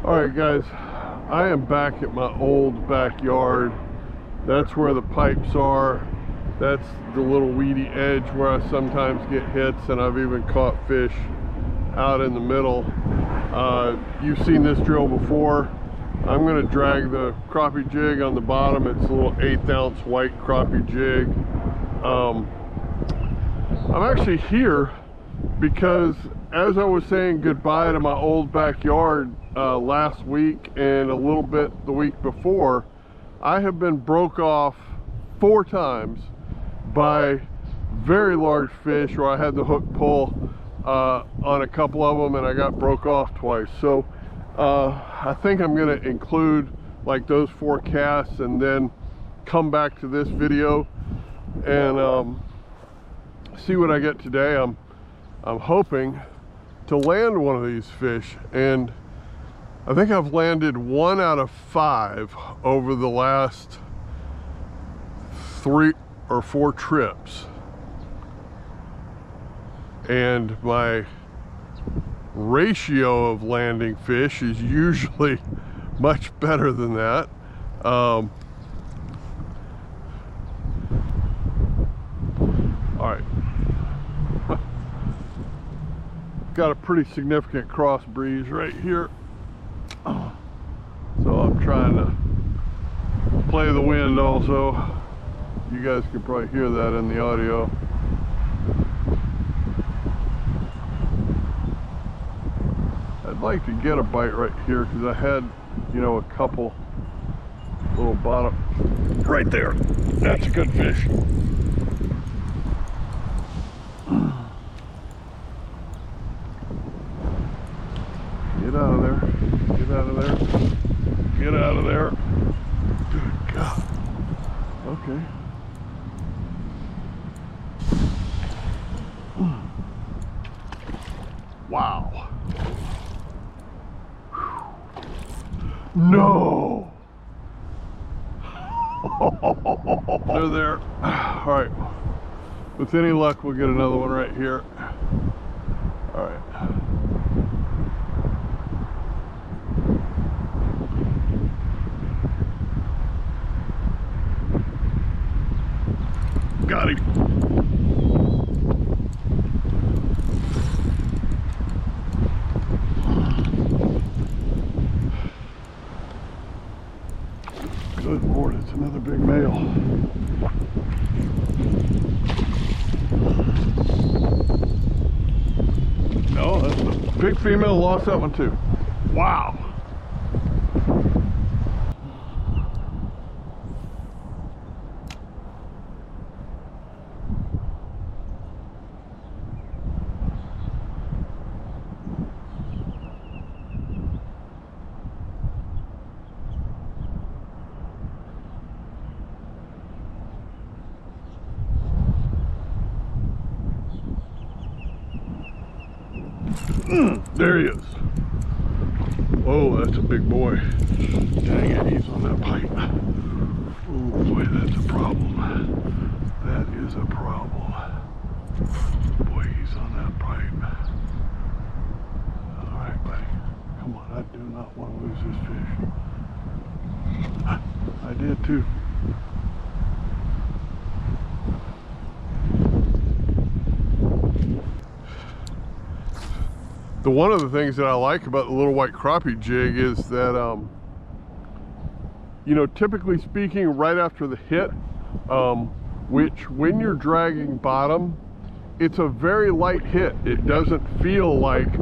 Alright guys, I am back at my old backyard. That's where the pipes are. That's the little weedy edge where I sometimes get hits, and I've even caught fish out in the middle. You've seen this drill before. I'm going to drag the crappie jig on the bottom. It's a little 1/8 ounce white crappie jig. I'm actually here because as I was saying goodbye to my old backyard last week and a little bit the week before, I have been broke off 4 times by very large fish, where I had the hook pull on a couple of them and I got broke off twice. So I think I'm going to include like those 4 casts and then come back to this video and see what I get today. I'm hoping to land one of these fish, and I think I've landed 1 out of 5 over the last 3 or 4 trips, and my ratio of landing fish is usually much better than that. All right, got a pretty significant cross breeze right here, so I'm trying to play the wind also. You guys can probably hear that in the audio. I'd like to get a bite right here because I had, you know, a couple little bottom right there. That's a good fish. Get out of there. Get out of there. Get out of there. Good God. Okay. Wow. No. They're there. All right. With any luck, we'll get another one right here. All right. Got him. Good Lord, it's another big male. No, that's a big female. Lost that one too. Wow. There he is. Oh, that's a big boy. Dang it, he's on that pipe. Oh boy, that's a problem. That is a problem. Boy, he's on that pipe. All right, buddy. Come on, I do not want to lose this fish. I did too. One of the things that I like about the little white crappie jig is that, you know, typically speaking, right after the hit, which when you're dragging bottom, it's a very light hit. It doesn't feel like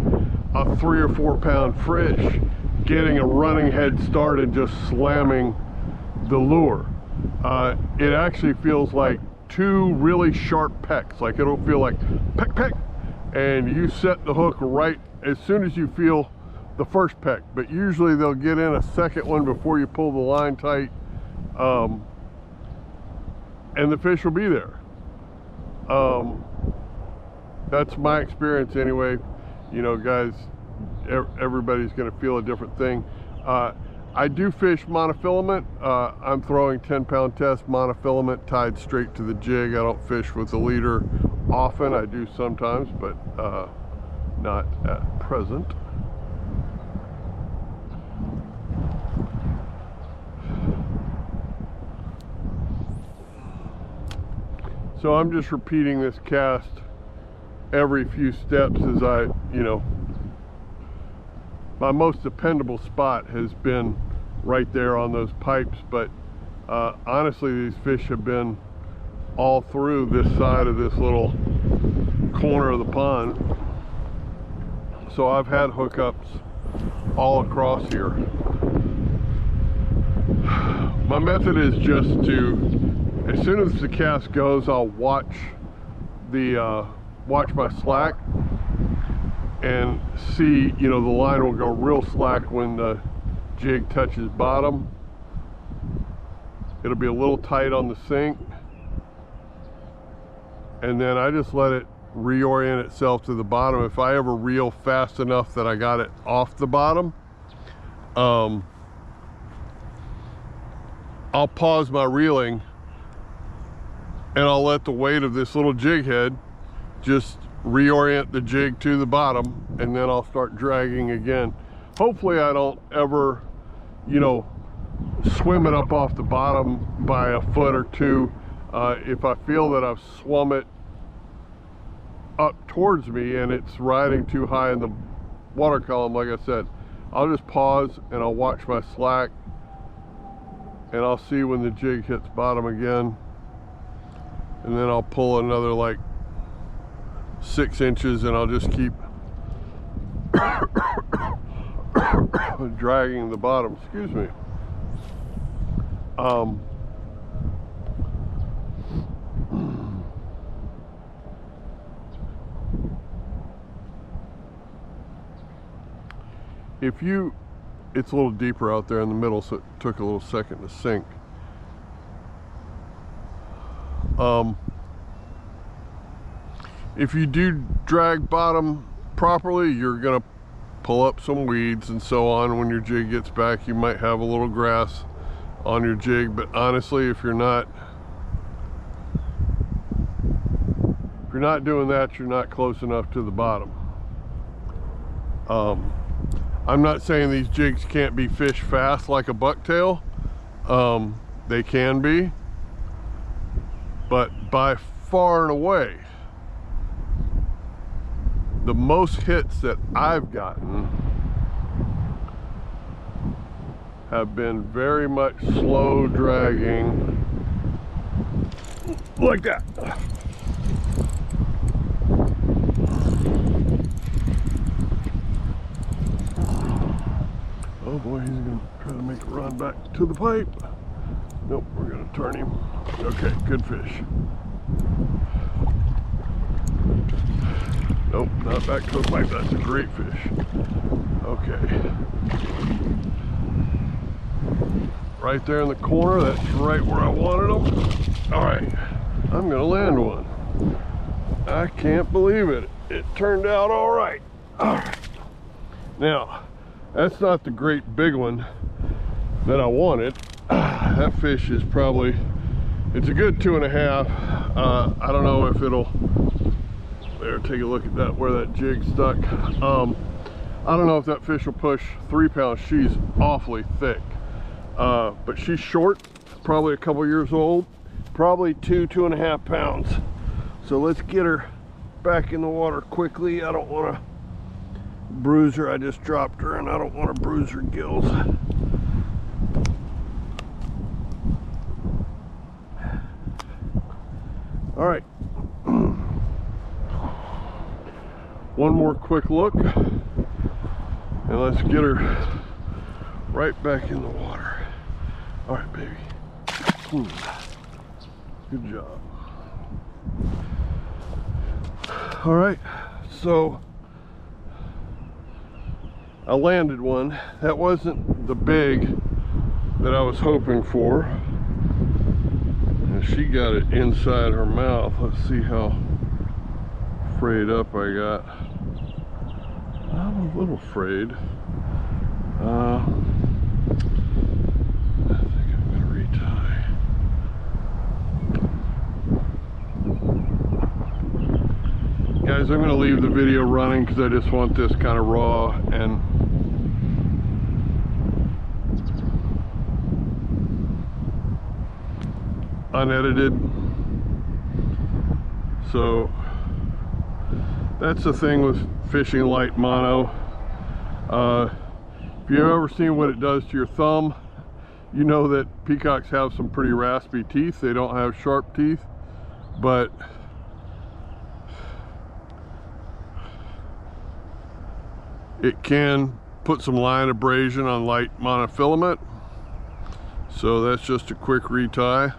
a 3 or 4 pound fish getting a running head start and just slamming the lure. It actually feels like 2 really sharp pecks. Like it'll feel like peck, peck, and you set the hook right as soon as you feel the first peck, but usually they'll get in a second one before you pull the line tight, and the fish will be there. That's my experience anyway. You know, guys, everybody's going to feel a different thing. I do fish monofilament. I'm throwing 10-pound test monofilament tied straight to the jig. I don't fish with the leader often. I do sometimes, but not at present. So I'm just repeating this cast every few steps as I, you know, my most dependable spot has been right there on those pipes, but honestly these fish have been all through this side of this little corner of the pond. So I've had hookups all across here. My method is just to, as soon as the cast goes, I'll watch my slack and see, you know, the line will go real slack when the jig touches bottom. It'll be a little tight on the sink, and then I just let it reorient itself to the bottom. If I ever reel fast enough that I got it off the bottom, I'll pause my reeling and I'll let the weight of this little jig head just reorient the jig to the bottom, and then I'll start dragging again. Hopefully I don't ever, you know, swim it up off the bottom by a foot or two. If I feel that I've swum it up towards me and it's riding too high in the water column, like I said, I'll just pause and I'll watch my slack, and I'll see when the jig hits bottom again, and then I'll pull another like 6 inches, and I'll just keep dragging the bottom. Excuse me. If you, it's a little deeper out there in the middle, so it took a little second to sink. If you do drag bottom properly, you're gonna pull up some weeds and so on. When your jig gets back, you might have a little grass on your jig, but honestly, if you're not doing that, you're not close enough to the bottom. I'm not saying these jigs can't be fished fast like a bucktail. They can be, but by far and away, the most hits that I've gotten have been very much slow dragging, like that. Oh boy, he's gonna try to make a run back to the pipe. Nope, we're gonna turn him. Okay, good fish. Nope, not back to the pipe. That's a great fish. Okay. Right there in the corner, that's right where I wanted them. All right, I'm gonna land one. I can't believe it. It turned out all right. All right. Now, that's not the great big one that I wanted. That fish is probably, it's a good 2.5. I don't know if it'll, there, take a look at that, where that jig stuck. I don't know if that fish will push 3 pounds. She's awfully thick. But she's short, probably a couple years old, probably 2.5 pounds. So let's get her back in the water quickly. I don't want to bruise her. I just dropped her and I don't want to bruise her gills. All right. One more quick look and let's get her right back in the water. All right, baby. Good job. All right, so I landed one. That wasn't the big that I was hoping for. And she got it inside her mouth. Let's see how frayed up I got. I'm a little frayed. I think I'm gonna retie. Guys, I'm gonna leave the video running because I just want this kind of raw and unedited. So that's the thing with fishing light mono. If you've ever seen what it does to your thumb, you know that peacocks have some pretty raspy teeth. They don't have sharp teeth, but it can put some line abrasion on light monofilament. So that's just a quick retie.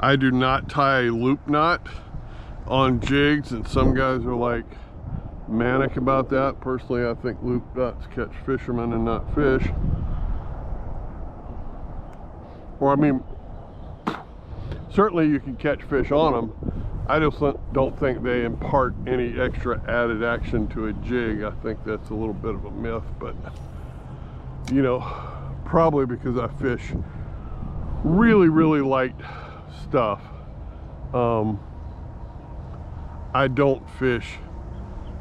I do not tie a loop knot on jigs, and some guys are like manic about that. Personally, I think loop knots catch fishermen and not fish. Or I mean, certainly you can catch fish on them. I just don't think they impart any extra added action to a jig. I think that's a little bit of a myth, but you know, probably because I fish really, really light stuff. I don't fish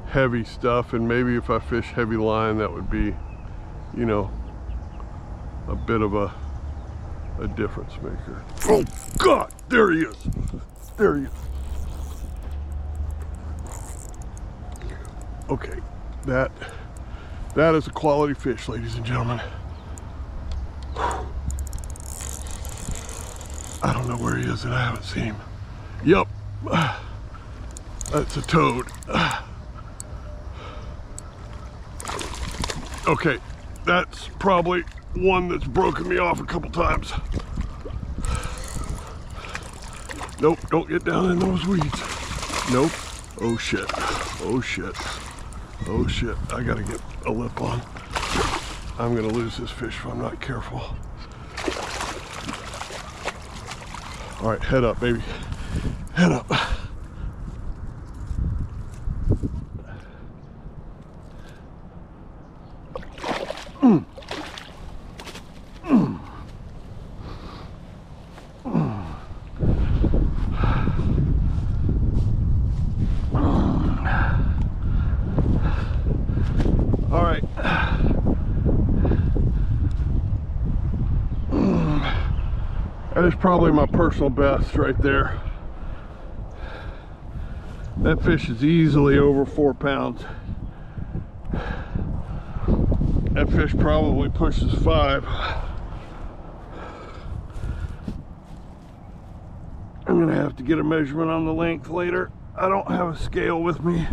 heavy stuff, and maybe if I fish heavy line, that would be, you know, a bit of a difference maker. Oh God, there he is. There he is. Okay, that is a quality fish, ladies and gentlemen. I don't know where he is, and I haven't seen him. Yep, that's a toad. Okay, that's probably one that's broken me off a couple times. Nope, don't get down in those weeds. Nope. Oh shit. Oh shit. Oh shit. I gotta get a lip on. I'm gonna lose this fish if I'm not careful. All right, head up, baby. Head up. All right. That is probably my personal best right there. That fish is easily over 4 pounds. That fish probably pushes 5. I'm gonna have to get a measurement on the length later. I don't have a scale with me.